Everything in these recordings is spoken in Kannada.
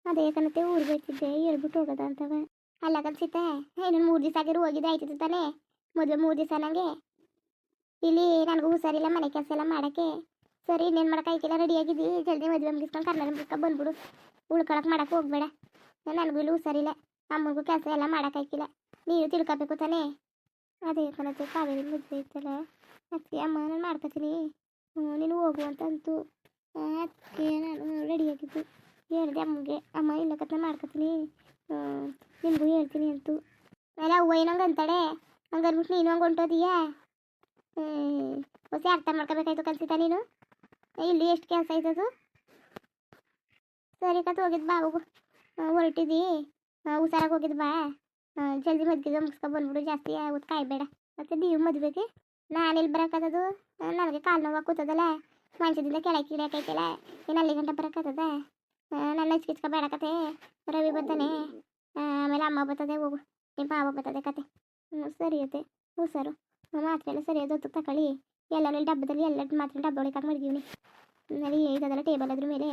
ಅದೇ ಕಣತೆ ಊರಿಗೆ ಹೋಗ್ತಿದ್ದೆ ಹೇಳ್ಬಿಟ್ಟು ಹೋಗೋದ ಅಂತವ ಅಲ್ಲ ಕನ್ಸಿತ್ತೆ ಇನ್ನೊಂದು 3 ದಿವಸ ಆಗಿರು ಹೋಗಿದ್ದೆ ಆಯ್ತಿತ್ತು ತಾನೇ ಮದುವೆ 3 ದಿವಸ ನನಗೆ ಇಲ್ಲಿ ನನಗೂ ಹುಷಾರಿಲ್ಲ ಮನೆ ಕೆಲಸ ಎಲ್ಲ ಮಾಡೋಕ್ಕೆ ಸರಿ ಇನ್ನೇನು ಮಾಡೋಕ್ಕಾಯ್ತಿಲ್ಲ ರೆಡಿ ಆಗಿದ್ದಿ ಜಲ್ದಿ ಮದುವೆ ಮುಗಿಸ್ಕೊಂಡು ಕರ್ನಾಟಕ ಮುಗಿಸ್ಕೊಂಡು ಬಂದ್ಬಿಡು ಉಳ್ಕೊಳಕ್ಕೆ ಮಾಡೋಕ್ಕೆ ಹೋಗ್ಬೇಡ ನನಗೂ ಇಲ್ಲಿ ಹುಷಾರಿಲ್ಲ ಅಮ್ಮನಿಗೂ ಕೆಲಸ ಎಲ್ಲ ಮಾಡೋಕ್ಕಾಯ್ತಿಲ್ಲ ನೀನು ತಿಳ್ಕೊಬೇಕು ತಾನೇ ಅದೇ ಕಣತೆ ಕಾವೇರಿ ಮದುವೆ ಇತ್ತಲ್ಲ ಅದಕ್ಕೆ ಅಮ್ಮ ನಾನು ಮಾಡ್ಕೊತೀನಿ ನೀನು ಹೋಗು ಅಂತ ಅಂತು ಅದಕ್ಕೆ ನಾನು ರೆಡಿಯಾಗಿದ್ದು ಹೇಳಿದೆ ಅಮ್ಮಗೆ ಅಮ್ಮ ಇಲ್ಲ ಕತ್ನ ಮಾಡ್ಕೊತೀನಿ ನಿನಗೂ ಹೇಳ್ತೀನಿ ಅಂತು ಆಮೇಲೆ ಅವ್ವ ಏನಂಗೆ ಅಂತಾಳೆ ಹಂಗೆ ಅಂದ್ಬಿಟ್ಟು ನೀನು ಹಂಗೆ ಹೊಂಟೋದೀಯಾ ಹೊಸ ಅರ್ಥ ಮಾಡ್ಕೋಬೇಕಾಯ್ತು ಕನ್ಸಿತಾ ನೀನು ಇಲ್ಲಿ ಎಷ್ಟು ಕೆಲಸ ಆಯ್ತದು ಸರಿ ಕತ್ ಹೋಗಿದ್ದು ಬಾ ಹೋಗು ಹೊರಟಿದ್ದಿ ಹುಷಾರಾಗಿ ಹೋಗಿದ್ದು ಬಾ ಜಲ್ದಿ ಮದ್ವೆಗೆ ಮುಗಿಸ್ಕೊಂಡು ಬಂದ್ಬಿಡು ಜಾಸ್ತಿ ಆಗುತ್ತೆ ಕಾಯಬೇಡ ಮತ್ತು ನೀವು ಮದುವೆಗೆ ನಾನೆಲ್ಲಿ ಬರೋಕ್ಕತ್ತದು ನನಗೆ ಕಾಲು ನೋವು ಕೂತದಲ್ಲ ಮಂಚದಿಂದ ಕೆಳಗೆ ಕಿಡಿಯಾಕೈತಿಲ್ಲ ಇನ್ನು ಅಲ್ಲಿ ಗಂಟೆ ಬರೋಕ್ಕತ್ತದ ನನ್ನ ಹಚ್ಕಿಚ್ಕ ಬೇಡಕತೆ ರವಿ ಬರ್ತಾನೆ ಆಮೇಲೆ ಅಮ್ಮ ಬರ್ತದೆ ಹೋಗು ನಿಮ್ಮ ಮಾವ ಬರ್ತದೆ ಕತೆ ಸರಿ ಐತೆ ಹುಷಾರು ಮಾತ್ರೆ ಎಲ್ಲ ಸರಿಯಾದ ಹೊತ್ತು ತಗೊಳ್ಳಿ ಎಲ್ಲನೂ ಡಬ್ಬದಲ್ಲಿ ಎಲ್ಲ ಮಾತ್ರ ಡಬ್ಬ ಒಳಗೆ ಮಾಡಿದೀವಿ ಅಲ್ಲಿ ಇದೆಲ್ಲ ಟೇಬಲ್ ಅದ್ರ ಮೇಲೆ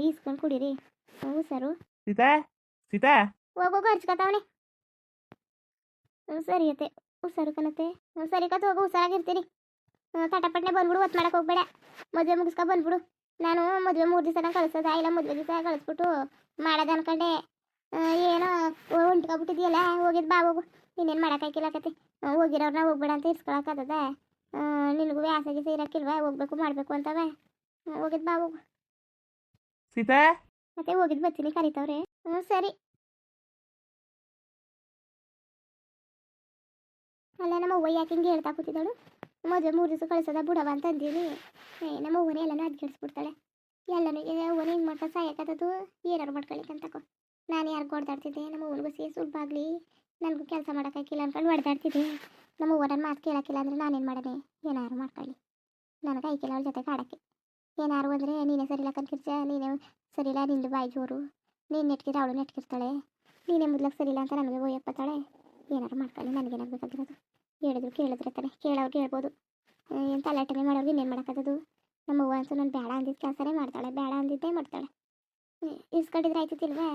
ಈಸ್ಕೊಂಡು ಕುಡೀರಿ ಹುಷಾರು ಸೀತಾ ಸೀತಾ ಹೋಗೋಗು ಹಚ್ಕೊತಾವನೆ ಸರಿ ಐತೆ ಹುಷಾರು ಕಣತೆ ಸರಿ ಕತ್ ಹೋಗು ಹುಷಾರಾಗಿರ್ತೀನಿ ತಟಪಟ್ಟನೆ ಬಂದ್ಬಿಡು ಒತ್ತು ಮಾಡಕ್ಕೆ ಹೋಗ್ಬೇಡ ಮದುವೆ ಮುಗಿಸ್ಕೊ ಬಂದ್ಬಿಡು ನಾನು ಮದುವೆ 3 ದಿವಸನ ಕಳಿಸೋದ ಇಲ್ಲ ಮದುವೆ ದಿವಸ ಕಳಿಸ್ಬಿಟ್ಟು ಮಾಡೋದು ಅನ್ಕೊಂಡೆ ಏನೋ ಉಂಟ್ಕೊಬಿಟ್ಟಿದೆಯಲ್ಲ ಹೋಗಿದ್ದು ಬಾ ಹೋಗು ಇನ್ನೇನು ಮಾಡೋಕ್ಕಾಗಿಲ್ಲ ಕತೆ ಹೋಗಿರೋರ್ನ ಹೋಗ್ಬೇಡ ಅಂತ ಇರ್ಸ್ಕೊಳಕ್ಕದ ನಿನಗೂ ಆಸೆಗೆ ಸೇರಕ್ಕಿಲ್ವಾ ಹೋಗ್ಬೇಕು ಮಾಡಬೇಕು ಅಂತವ ಹೋಗಿದ್ದು ಬಾ ಹೋಗು ಸೀತಾ ಮತ್ತೆ ಹೋಗಿದ್ದು ಬರ್ತೀನಿ ಕರಿತವ್ರೆ ಸರಿ ಅಲ್ಲ ನಮ್ಮ ಅವ್ವ ಯಾಕೆ ಹಿಂಗೆ ಹೇಳ್ತಾ ಕೂತಿದ್ದಾಳು ಮದುವೆ 3 ದಿವಸ ಕಳಿಸೋದ ಬಿಡವ ಅಂತ ಅಂದೀನಿ ನಮ್ಮ ಅವ್ವನೇ ಎಲ್ಲನೂ ಅದ್ಗೆಡ್ಸ್ಬಿಡ್ತಾಳೆ ಎಲ್ಲನೂ ಅವ್ವನ ಹಿಂಗೆ ಮಾಡ್ತಾ ಸಾಯಕತ್ತದು ಏನಾರು ಮಾಡ್ಕೊಳ್ಳಿಕ್ಕೆ ಅಂತಕೋ ನಾನು ಯಾರಿಗೂ ಹೊಡೆದಾಡ್ತಿದ್ದೆ ನಮ್ಮ ಅವ್ವನ ಬಸ್ಸಿಗೆ ಸುಲಭ ಆಗಲಿ ನನಗೂ ಕೆಲಸ ಮಾಡೋಕ್ಕಾಗಿಲ್ಲ ಅನ್ಕೊಂಡು ಹೊಡೆದಾಡ್ತಿದ್ದೆ ನಮ್ಮ ಅವ್ವ ನನ್ನ ಮಾತು ಕೇಳೋಕ್ಕಿಲ್ಲ ಅಂದರೆ ನಾನೇನು ಮಾಡೋಣ ಏನಾರು ಮಾಡ್ಕೊಳ್ಳಿ ನನಗೆ ಐಕಿಲ್ಲ ಅವ್ರ ಜೊತೆ ಕಾಡೋಕ್ಕೆ ಏನಾರು ಅಂದರೆ ನೀನೇ ಸರಿಲ್ಲ ಕನ್ಕಿರ್ಚ ನೀನೇ ಸರಿಲ್ಲ ನಿಂದು ಬಾಯಿ ಜೋರು ನೀನು ನೆಟ್ಕಿದ್ರೆ ಅವಳು ನೆಟ್ಕಿರ್ತಾಳೆ ನೀನೇ ಮೊದ್ಲಕ್ಕೆ ಸರಿಲ್ಲ ಅಂತ ನನಗೆ ಒಯ್ಯಪ್ಪತ್ತಾಳೆ ಏನಾರು ಮಾಡ್ಕೊಳ್ಳಿ ನನಗೇನಾಗಬೇಕಾಗಿರೋದು ಹೇಳಿದ್ರು ಕೇಳಿದ್ರೆ ತಾನೆ ಕೇಳೋರು ಕೇಳ್ಬೋದು ಏನು ತಲಾಟನೆ ಮಾಡೋರು ಇನ್ನೇನು ಮಾಡೋಕ್ಕದು ನಮ್ಮ ಅವ್ವ ಅಂತೂ ನಾನು ಬೇಡ ಅಂದಿದ್ದು ಕೆಲಸನೇ ಮಾಡ್ತಾಳೆ ಬೇಡ ಅಂದಿದ್ದೇ ಮಾಡ್ತಾಳೆ ಇಸ್ಕೊಂಡಿದ್ರೆ ಆಯ್ತಿಲ್ವಾ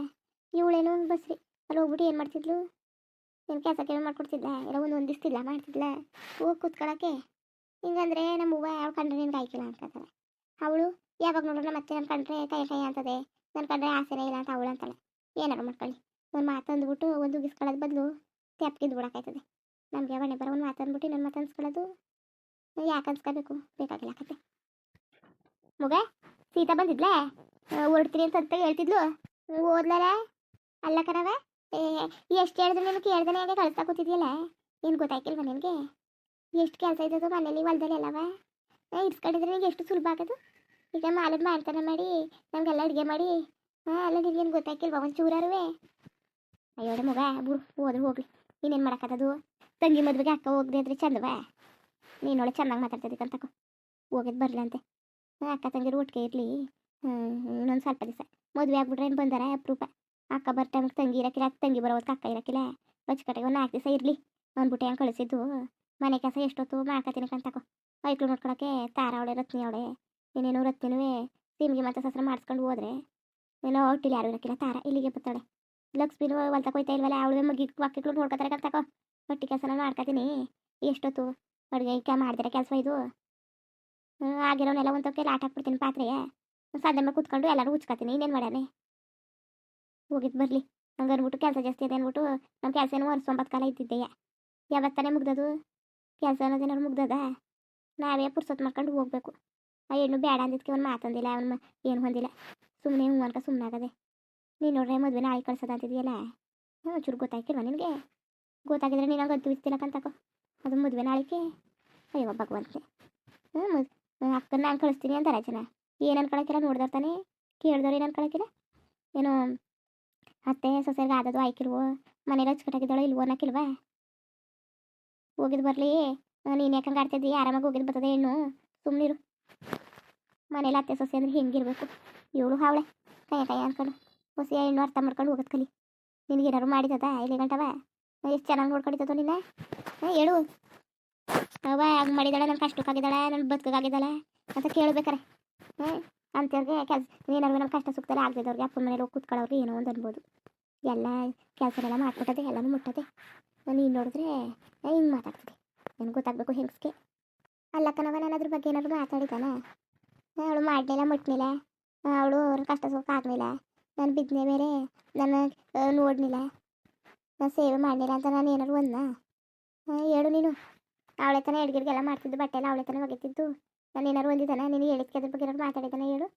ಇವಳೇನು ಬಸ್ರಿ ಅಲ್ಲಿ ಹೋಗ್ಬಿಟ್ಟು ಏನು ಮಾಡ್ತಿದ್ಲು ಏನು ಕೆಲಸ ಕೇಳಿ ಮಾಡ್ಕೊಡ್ತಿದ್ಲ ಎಲ್ಲ ಒಂದು ದಿಸ್ತಿಲ್ಲ ಮಾಡ್ತಿದ್ಲ ಹೋಗಿ ಕೂತ್ಕೊಳ್ಳೋಕ್ಕೆ ಹಿಂಗಂದ್ರೆ ನಮ್ಮ ಅವ್ವ ಯಾವ ಕಂಡ್ರೆ ನಿನ್ಗೆ ಆಯ್ಕಿಲ್ಲ ಅನ್ಕೋತಾಳೆ ಅವಳು ಯಾವಾಗ ನೋಡೋಣ ಮತ್ತೆ ನನ್ನ ಕಂಡ್ರೆ ಕೈ ಅಂತದೆ ನನ್ನ ಕಂಡ್ರೆ ಆಸೆನೇ ಇಲ್ಲ ಅಂತ ಅವಳು ಅಂತಾಳೆ ಏನಾರು ಮಾಡ್ಕೊಳ್ಳಿ ಒಂದು ಮಾತಂದ್ಬಿಟ್ಟು ಒಂದು ಉಗಿಸ್ಕೊಳ್ಳೋದು ಬದಲು ತೆಪ್ಪಿದ್ದು ಬಿಡೋಕ್ಕಾಯ್ತದೆ ನಮಗೆ ಮನೆ ಬರೋ ಒಂದು ಮಾತಂದ್ಬಿಟ್ಟು ಇನ್ನೊಂದು ಮಾತು ಅನ್ಸ್ಕೊಳ್ಳೋದು ಯಾಕೆ ಅನ್ಸ್ಕೋಬೇಕು ಬೇಕಾಗಿಲ್ಲ ಕತೆ ಮಗ ಸೀತಾ ಬಂದಿದ್ಲಾ ಹೊರಡ್ತೀನಿ ಅಂತ ಹೇಳ್ತಿದ್ಲು ಓದ್ಲಲ್ಲ ಅಲ್ಲ ಕರವ ಎಷ್ಟು ಹೇಳಿದ್ರೆ ನೀನು ಕೇಳ್ದಾನೆ ಹಾಗೆ ಕಳಿಸ್ತಾ ಕೂತಿದ್ಯಲ್ಲ ಏನು ಗೊತ್ತಾಯ್ಕಿಲ್ವ ನಿನಗೆ ಎಷ್ಟು ಕೆಲಸ ಇದ್ದದು ಮನೇಲಿ ಹೊಲದಲ್ಲಿ ಎಲ್ಲವ ಇಡ್ಸ್ಕೊಂಡಿದ್ರೆ ನಿನಗೆ ಎಷ್ಟು ಸುಲಭ ಆಗೋದು ಈಗ ಮಾಲದ ಮಾಡ್ತಾನೆ ಮಾಡಿ ನಮಗೆಲ್ಲ ಅಡುಗೆ ಮಾಡಿ ಅಲ್ಲ ನಿನಗೇನು ಗೊತ್ತಾಯ್ಕಿಲ್ವ ಒಂದು ಚೂರಾರುವೆ ಅಯ್ಯೋಡೆ ಮಗ ಬಿಡು ಹೋದ್ರೆ ಹೋಗ್ಲಿ ನೀನೇನು ಮಾಡೋಕ್ಕದು ತಂಗಿ ಮದುವೆಗೆ ಅಕ್ಕ ಹೋಗದೆ ಅಂದ್ರೆ ಚಂದವ ನೀನೊಳೆ ಚೆನ್ನಾಗಿ ಮಾತಾಡ್ತಿದ್ದಕ್ಕಂತಕೋ ಹೋಗಿದ್ದು ಬರಲಂತೆ ಅಕ್ಕ ತಂಗಿರು ಒಟ್ಟಿಗೆ ಇರಲಿ ಇನ್ನೊಂದು ಸ್ವಲ್ಪ ದಿವಸ ಮದುವೆ ಆಗ್ಬಿಟ್ರೆ ಏನು ಬಂದಾರ ಅಪರೂಪ ಅಕ್ಕ ಬರ್ ಟೈಮ್ಗೆ ತಂಗಿ ಇರೋಕ್ಕಿಲ್ಲ ತಂಗಿ ಬರೋದಕ್ಕೆ ಅಕ್ಕ ಇರೋಕ್ಕಿಲ್ಲ ಬಚ್ಕಟ್ಟೆಗೆ ಒಂದು 4 ದಿವಸ ಇರಲಿ ಅಂದ್ಬಿಟ್ಟು ಹೆಂಗೆ ಕಳಿಸಿದ್ದು ಮನೆ ಕೆಲಸ ಎಷ್ಟೊತ್ತು ಮಾಡ್ಕೊತೀನಕ್ಕಂತಕೋ ಐಕ್ಳು ನೋಡ್ಕೊಳಕ್ಕೆ ತಾರ ಅವಳೆ ರತ್ನಿ ಅವಳೆ ಇನ್ನೇನು ರತ್ನಿನೂ ತಿಮ್ಗೆ ಮತ್ತೆ ಸಸ್ರ ಮಾಡಿಸ್ಕೊಂಡು ಹೋದ್ರೆ ಏನೋ ಹೊಟ್ಟಿಲಿ ಯಾರು ಇರೋಕ್ಕಿಲ್ಲ ತಾರ ಇಲ್ಲಿಗೆ ಬರ್ತಾಳೆ ಲಕ್ಷ್ಮೀನು ಹೊಲ್ತಕ್ಕೆ ಹೋಯ್ತಾ ಇಲ್ವಲ್ಲ ಅವಳು ಮಗಿ ಮಕ್ಕಳು ನೋಡ್ಕೊತಾರೆ ಕಂತಕೋ ಹೊಟ್ಟೆ ಕೆಲಸ ನಾನು ಮಾಡ್ಕೊತೀನಿ ಎಷ್ಟೊತ್ತು ಅಡುಗೆ ಮಾಡಿದ್ರೆ ಕೆಲಸ ಇದು ಆಗಿರೋನೆಲ್ಲ ಒಂದು ತೊಕ್ಕೆ ಲಾಟ್ ಹಾಕ್ಬಿಡ್ತೀನಿ ಪಾತ್ರೆಗೆ ಸಂಜೆ ಮೇಲೆ ಕೂತ್ಕೊಂಡು ಎಲ್ಲರೂ ಉಚ್ಕೊತೀನಿ ಇನ್ನೇನು ಮಾಡಾನೆ ಹೋಗಿದ್ದು ಬರಲಿ ಹಂಗೆ ಅಂದ್ಬಿಟ್ಟು ಕೆಲಸ ಜಾಸ್ತಿ ಇದೆ ಅಂದ್ಬಿಟ್ಟು ನಮ್ಮ ಕೆಲಸ ಏನು 9 ಕಾಲ ಇದ್ದಿದ್ದೆಯ ಯಾವತ್ತಾನೆ ಮುಗ್ದದು ಕೆಲಸ ಅನ್ನೋದೇನಾದ್ರು ಮುಗ್ದದ ನಾವೇ ಪುರ್ಸೊತ್ತು ಮಾಡ್ಕೊಂಡು ಹೋಗ್ಬೇಕು ಆ ಹೆಣ್ಣು ಬೇಡ ಅಂದಿದ್ದಕ್ಕೆ ಒಂದು ಮಾತಂದಿಲ್ಲ ಅವನು ಏನು ಹೊಂದಿಲ್ಲ ಸುಮ್ಮನೆ ಹ್ಞೂ ಅನ್ಕ ಸುಮ್ಮನೆ ಆಗದೆ ನೀನು ನೋಡ್ರೆ ಮದುವೆ ನಾಳೆ ಕಳ್ಸೋದು ಅಂತಿದೆಯಲ್ಲ ಒಂಚೂರು ಗೊತ್ತಾಯ್ಕಿಲ್ವ ನಿನಗೆ ಗೊತ್ತಾಗಿದ್ರೆ ನೀನು ಹಂಗೆ ಬಿಸ್ತಿಲ್ಲಕ್ಕಂತಕೋ ಅದು ಮದುವೆ ನಾಳಿಕೆ ಅಯ್ಯೋ ಭಗವಂತೆ ಅಕ್ಕನ ನಾನು ಕಳಿಸ್ತೀನಿ ಅಂತಾರೆ ಜನ ಏನು ಅನ್ಕೊಳಕ್ಕಿಲ್ಲ ನೋಡ್ದರ್ತಾನೆ ಕೇಳ್ದವ್ರು ಏನು ಅನ್ಕೊಳಕ್ಕಿಲ್ಲ ಏನು ಅತ್ತೆ ಸೊಸೆಗೆ ಆದದು ಆಯ್ಕಿಲ್ವೋ ಮನೇಲಿ ಹಚ್ಕಟ್ಟಾಗಿದ್ದಾಳೋ ಇಲ್ವೋ ಅನ್ನೋಕ್ಕಿಲ್ವಾ ಹೋಗಿದ್ದು ಬರಲಿ ನೀನು ಯಾಕಂಗೆ ಆಡ್ತಿದ್ದಿ ಆರಾಮಾಗಿ ಹೋಗಿದ್ದು ಬರ್ತದೆ ಹೆಣ್ಣು ಸುಮ್ಮನಿರು ಮನೇಲಿ ಅತ್ತೆ ಸೊಸೆ ಅಂದ್ರೆ ಹೆಂಗಿರ್ಬೇಕು ಇವಳು ಹಾವಳೆ ಕೈ ಅನ್ಕೊಂಡು ಹೊಸ ಹೆಣ್ಣು ಅರ್ಥ ಮಾಡ್ಕೊಂಡು ಹೋಗೋದು ಕಲಿ ನಿನಗೆ ಏನಾರು ಮಾಡಿದದ ಇಲ್ಲಿ ಗಂಟವ ಎಷ್ಟು ಚೆನ್ನಾಗಿ ನೋಡ್ಕೊಂಡಿದ್ದೋ ನಿನ್ನ ಹೇಳು ಅವ ಹಂಗೆ ಮಾಡಿದಾಳೆ ನನ್ನ ಕಷ್ಟಕ್ಕಾಗಿದ್ದಾಳೆ ನನ್ನ ಬದುಕಾಗಿದ್ದಾಳೆ ಅಂತ ಕೇಳಬೇಕಾರೆ ಅಂಥವ್ರಿಗೆ ಕೆಲಸ ಏನಾದ್ರು ನಮ್ಮ ಕಷ್ಟ ಸುಖದಲ್ಲಿ ಆಗದಿದ್ದವ್ರಿಗೆ ಅಪ್ಪನ ಮನೇಲಿ ಹೋಗಿ ಕೂತ್ಕೊಳ್ಳೋರಿಗೆ ಏನೋ ಒಂದು ಅನ್ಬೋದು. ಎಲ್ಲ ಕೆಲಸನೆಲ್ಲ ಮಾಡ್ಬಿಟ್ಟದೆ, ಎಲ್ಲನೂ ಮುಟ್ಟದೆ. ನೀನು ನೋಡಿದ್ರೆ ಹಿಂಗೆ ಮಾತಾಡ್ತಿದ್ದೆ. ನನಗೆ ಗೊತ್ತಾಗಬೇಕು ಹೆಂಗಸ್ಗೆ. ಅಲ್ಲ ಕಣವ, ನಾನು ಅದ್ರ ಬಗ್ಗೆ ಏನಾದ್ರು ಮಾತಾಡಿದ್ದಾನೆ? ಅವಳು ಮಾಡಲಿಲ್ಲ ಮುಟ್ಟಲಿಲ್ಲ, ಅವಳು ಅವ್ರ ಕಷ್ಟ ಸುಖ ಆಗಲಿಲ್ಲ, ನಾನು ಬಿದ್ದನೆ ಬೇರೆ, ನನ್ನ ನೋಡಲಿಲ್ಲ, ನಾನು ಸೇವೆ ಮಾಡಲಿಲ್ಲ ಅಂತ ನಾನು ಏನಾದ್ರು ಒಂದ ಹೇಳು ನೀನು. ಅವಳೆ ತಾನೇ ಅಡುಗೆಗೆಲ್ಲ ಮಾಡ್ತಿದ್ದು, ಬಟ್ಟೆ ಎಲ್ಲ ಅವಳೆ ತಾನೇ ಒಗಿತಿದ್ದು. ನಾನು ಏನಾರು ಒಂದಿದ್ದಾನೆ? ನೀನು ಹೇಳಿದ್ಕೆ ಅದ್ರ ಬಗ್ಗೆ ಏನಾದ್ರು ಮಾತಾಡಿದ್ದಾನೆ ಹೇಳು.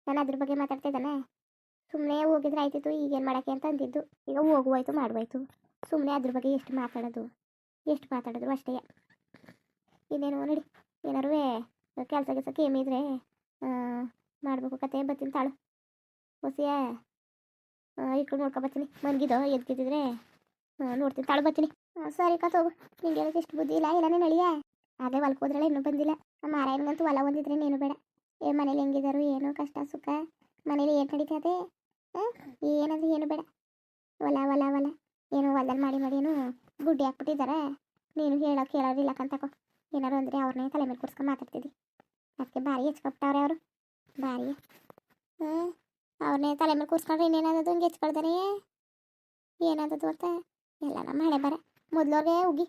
ನಾನು ಅದ್ರ ಬಗ್ಗೆ ಮಾತಾಡ್ತಿದ್ದಾನೆ? ಸುಮ್ಮನೆ ಹೋಗಿದ್ರೆ ಆಯ್ತಿತ್ತು, ಈಗೇನು ಮಾಡೋಕ್ಕೆ ಅಂತ ಅಂದಿದ್ದು. ಈಗ ಹೋಗುವಾಯ್ತು ಮಾಡುವಾಯ್ತು, ಸುಮ್ಮನೆ ಅದ್ರ ಬಗ್ಗೆ ಎಷ್ಟು ಮಾತಾಡಿದ್ರು ಅಷ್ಟೇ. ಇನ್ನೇನು ನಡಿ, ಏನಾರು ಕೆಲಸ ಕೇಮಿದ್ರೆ ಮಾಡಬೇಕು ಕತೆ. ಬರ್ತೀನಿ ತಾಳು ಹೊಸಿಯ ಇಟ್ಕೊಂಡು ನೋಡ್ಕೊ ಬರ್ತೀನಿ. ಮನ್ಗಿದೋ ಎದ್ಗಿದ್ದಿದ್ರೆ ನೋಡ್ತೀನಿ ತಾಳು ಬರ್ತೀನಿ. ಸರಿ ಹೋಗು, ನಿಂಗೆ ಹೇಳೋದು ಎಷ್ಟು ಬುದ್ಧಿ ಇಲ್ಲ ನೀನು ಅಳಿಯ. ಅದೇ ಹೊಲ್ಕ್ ಹೋದ್ರಲ್ಲ ಇನ್ನೂ ಬಂದಿಲ್ಲ. ಮಾರಾಯನಿಗಂತೂ ಹೊಲ ಒಂದಿದ್ರೆ ನೀನು ಬೇಡ. ಮನೇಲಿ ಹೆಂಗಿದಾರು, ಏನು ಕಷ್ಟ ಸುಖ, ಮನೇಲಿ ಏನು ನಡೀತದೆ, ಏನಂದ್ರೆ ಏನು ಬೇಡ. ಹೊಲ ಏನು ಹೊಲದಲ್ಲಿ ಮಾಡಿ ಏನು ಗುಡ್ಡಿ ಹಾಕ್ಬಿಟ್ಟಿದ್ದಾರೆ. ನೀನು ಕೇಳೋರಿಲ್ಲ ಕಂತಕೋ. ಏನಾರು ಅಂದರೆ ಅವ್ರನ್ನೇ ತಲೆ ಮೇಲೆ ಕೂರ್ಸ್ಕೊಂಡು ಮಾತಾಡ್ತಿದ್ದಿ. ಅದಕ್ಕೆ ಭಾರಿ ಹೆಚ್ಕೊಬಿಟ್ಟವ್ರೆ ಅವರು, ಭಾರಿ. ಅವ್ರನ್ನೇ ತಲೆ ಮೇಲೆ ಕೂರ್ಸ್ಕೊಂಡ್ರೆ ಇನ್ನೇನಾದದು ಹಿಂಗೆ ಹೆಚ್ಕೊಳ್ತಾನೆ ಏನಾದದು ಅಂತ ಎಲ್ಲ ಮಳೆ ಬರ. ಮೊದಲವ್ರಿಗೆ ಉಗಿ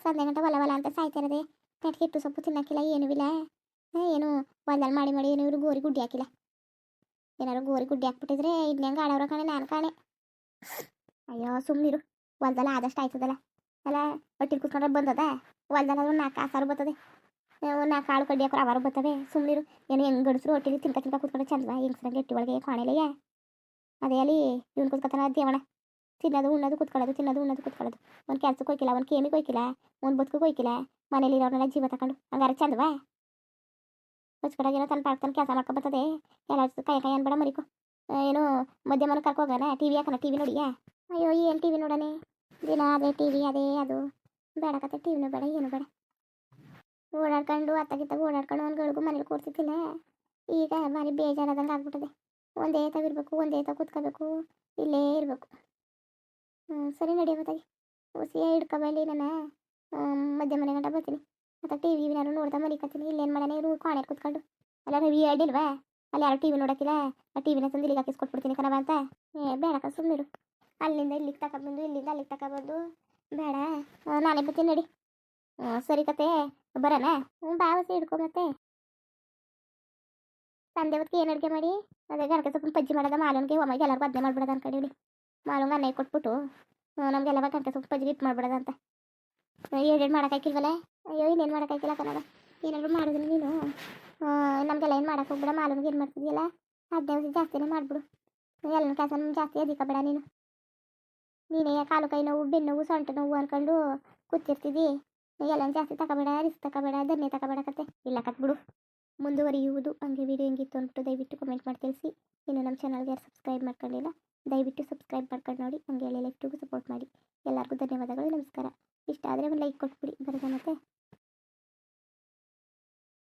ಸಂಜೆ ಗಂಟೆ ಹೊಲ ಅಂತ ಸಾಯ್ತಾ ಇರೋದೆ. ನೆಟ್ಗೆ ಹಿಟ್ಟು ಸೊಪ್ಪು ತಿನ್ನಕ್ಕಿಲ್ಲ, ಏನೂ ಇಲ್ಲ. ಏನು ಹೊಲದಲ್ಲಿ ಮಾಡಿ ಏನು ಇವರು ಗೋರಿ ಗುಡ್ಡಿ ಹಾಕಿಲ್ಲ. ಏನಾರು ಗೋರಿ ಗುಡ್ಡಿ ಹಾಕ್ಬಿಟ್ಟಿದ್ರೆ ಇನ್ನಂಗೆ ಆಡೋರ ಕಾಣೆ ನಾನು ಕಾಣೆ. ಅಯ್ಯೋ ಸುಮ್ಮನಿರು, ಹೊಲ್ದಲ್ಲ ಆದಷ್ಟು ಆಯ್ತದಲ್ಲ. ಅಲ್ಲ ಹೊಟ್ಟಿಗೆ ಕುತ್ಕೊಂಡ್ರೆ ಬಂದದ, ಹೊಲ್ದಲ್ಲ ಒಂದು 4 ಕಾಸಾರು ಬರ್ತದೆ, 4 ಕಾಳು ಕಡ್ಡಿ ಹಾಕೋರು ಅವಾರು ಬರ್ತವೆ. ಸುಮ್ಮನಿರು. ಏನು ಹೆಂಗೆ ಗಡಿಸ್ರು ಹೊಟ್ಟಿಗೆ ತಿನ್ಕ ಕೂತ್ಕೊಂಡ್ರೆ ಚಂದವ? ಹೆಂಗಸ್ರಂಗೆ ಎಟ್ಟಿ ಒಳಗೆ ಕಾಣೆಲೆಯ ಅದೇ ಅಲ್ಲಿ ಇವ್ನು ಕೂತ್ಕೊತಾನ ದೇವಣ. ತಿನ್ನೋದು ಉಣ್ಣೋದು ಕೂತ್ಕೊಳ್ಳೋದು, ತಿನ್ನೋದು ಉಣ್ಣೋದು ಕೂತ್ಕೊಳ್ಳೋದು. ಒಂದು ಕೆಲ್ಸಕ್ಕೆ ಹೋಯ್ಕಿಲ್ಲ, ಒಂದು ಕೇಮಿಗೆ ಹೋಯ್ಕಿಲ್ಲ, ಒಂದು ಬದುಕಿಗೆ ಹೋಯ್ಕಿಲ್ಲ. ಮನೇಲಿ ಇರೋರ್ನೆಲ್ಲ ಜೀವ ತಗೊಂಡು ಹಂಗಾರೆ ಚಂದವ? ಹೊಚ್ಕಡಾಗಿರೋ ತನ್ನ ಪಾಡ್ತಾನೆ ಕೆಲಸ ಮಾಡ್ಕೊ ಬರ್ತದೆ. ಎಲ್ಲ ಕೈ ಅನ್ಬೇಡ ಮರಿಕೊ. ಏನು ಮಧ್ಯಮನ ಕರ್ಕೋಗೋಣ, ಟಿ ವಿ ಹಾಕೋಣ, ಟಿ ವಿ ನೋಡಿಯಾ? ಅಯ್ಯೋ ಏನು ಟಿ ವಿ ನೋಡೋಣ, ದಿನ ಅದೇ ಟಿ ವಿ ಅದೇ ಅದು. ಬೇಡ ಕತೆ, ಟಿ ವಿನೂ ಬೇಡ, ಏನು ಬೇಡ. ಓಡಾಡ್ಕೊಂಡು ಅತ್ತಾಗಿತ್ತಾಗ ಓಡಾಡ್ಕೊಂಡು ಒಂದು ಗಳಿಗೂ ಮನೇಲಿ ಕೂರ್ತಿದ್ದಿಲ್ಲ. ಈಗ ಭಾರಿ ಬೇಜಾರಾದಂಗೆ ಆಗ್ಬಿಟ್ಟದೆ. ಒಂದೇ ತಾವಿರ್ಬೇಕು, ಒಂದೇ ತಾವು ಕೂತ್ಕೋಬೇಕು, ಇಲ್ಲೇ ಇರಬೇಕು. ಸರಿ ನಡೆಯೋತ್ತಾಗಿ ಹೊಸಿಯ ಹಿಡ್ಕೊಬಲ್ಲಿ ನನ್ನ ಮಧ್ಯ ಮನೆ ಗಂಟ ಬರ್ತೀನಿ. ಮತ್ತು ಟಿ ವಿ ನಾನು ನೋಡ್ತಾ ಮಲಿಕತ್ತೀನಿ. ಇಲ್ಲೇನು ಮಾಡೋಣ ಇವರು ಕಾಣೆ ಕೂತ್ಕೊಂಡು. ಅಲ್ಲ ರವಿ ಹೇಳಿಲ್ವಾ ಅಲ್ಲಿ ಯಾರು ಟಿ ವಿ ನೋಡೋಕ್ಕಿಲ್ಲ, ಆ ಟಿ ವಿನ ತಂದು ಇಲ್ಲಿಗೆ ಹಾಕಿಸ್ಕೊಟ್ಬಿಡ್ತೀನಿ ಕಣವ ಅಂತ. ಬೇಡಕ್ಕ ಸುಮ್ಮನಿರು. ಅಲ್ಲಿಂದ ಇಲ್ಲಿಗೆ ತಗೊಬಂದು, ಇಲ್ಲಿಂದ ಅಲ್ಲಿಗೆ ತಗೊಬಂದು ಬೇಡ. ನಾನೇ ಬರ್ತೀನಿ ನಡಿ. ಸರಿ ಕತೆ ಬರೋಣ. ಬಾ ಹೊಸಿ ಹಿಡ್ಕೊ. ಮತ್ತೆ ಸಂಜೆ ಹೊತ್ತಿಗೆ ಏನು ಅಡುಗೆ ಮಾಡಿ? ಅದೇ ಗಣಕ ಸ್ವಲ್ಪ ಪಜ್ಜಿ ಮಾಡೋದ ಮಾಲೂನ್ಗೆ ಒಮ್ಮೆಗೆ ಎಲ್ಲರಿಗೂ ಅದನ್ನೇ ಮಾಡ್ಬಿಡೋದು ಅನ್ಕೊಂಡಿವಿ. ಮಾಲೂಂಗೆ ಅನ್ನ ಕೊಟ್ಬಿಟ್ಟು ನಮಗೆಲ್ಲ ಗಣಕ ಸ್ವಲ್ಪ ಪಜ್ಜಿಗೆ ಇಟ್ಟು ಮಾಡ್ಬಿಡೋದು ಅಂತ. ಏನೇನು ಮಾಡೋಕ್ಕಾಗಿಲ್ವಲ್ಲ? ಅಯ್ಯೋ ಇನ್ನೇನು ಮಾಡೋಕ್ಕಾಗಿಲ್ಲ ಕನ್ನಡ. ಏನಾದ್ರು ಮಾಡಿದ್ರೆ ನೀನು ನಮಗೆಲ್ಲ ಏನು ಮಾಡೋಕೆ ಹೋಗ್ಬಿಡ. ಮಾಲೂನ್ಗೆ ಏನು ಮಾಡ್ತಿದ್ಯಲ್ಲ ಅದನ್ನೇ ಹೊಸಿ ಜಾಸ್ತಿನೇ ಮಾಡಿಬಿಡು. ಎಲ್ಲ ಕೆಲಸ ಜಾಸ್ತಿ ಅಧಿಕ ಬೇಡ ನೀನು. ನೀನೇ ಕಾಲು ಕೈ ನೋವು, ಬೆನ್ನು ನೋವು, ಸೊಂಟ ನೋವು ಅಂದ್ಕೊಂಡು ಕೂತಿರ್ತಿದ್ದಿ. ಎಲ್ಲ ಜಾಸ್ತಿ ತಗೋಬೇಡ, ರಿಸ್ಕ್ ತಗೋಬೇಡ, ಧನ್ಯ ತಗೋಬೇಡ ಕತೆ. ಇಲ್ಲ ಕತ್ಬಿಡು. ಮುಂದುವರಿಯುವುದು. ಹಂಗೆ ವೀಡಿಯೋ ಹೆಂಗಿತ್ತು ಅಂದ್ಬಿಟ್ಟು ದಯವಿಟ್ಟು ಕಮೆಂಟ್ ಮಾಡಿ ತಿಳಿಸಿ. ಇನ್ನು ನಮ್ಮ ಚಾನಲ್ಗೆ ಯಾರು ಸಬ್ಸ್ಕ್ರೈಬ್ ಮಾಡ್ಕೊಂಡಿಲ್ಲ ದಯವಿಟ್ಟು ಸಬ್ಸ್ಕ್ರೈಬ್ ಮಾಡ್ಕೊಂಡು ನೋಡಿ. ಹಂಗೆ ಎಲ್ಲ ಲೈಫ್ಟಿಗೂ ಸಪೋರ್ಟ್ ಮಾಡಿ. ಎಲ್ಲರಿಗೂ ಧನ್ಯವಾದಗಳು, ನಮಸ್ಕಾರ. ಇಷ್ಟ ಆದರೆ ಒಂದು ಲೈಕ್ ಕೊಟ್ಬಿಡಿ. ಬರೋದ ಮತ್ತೆ.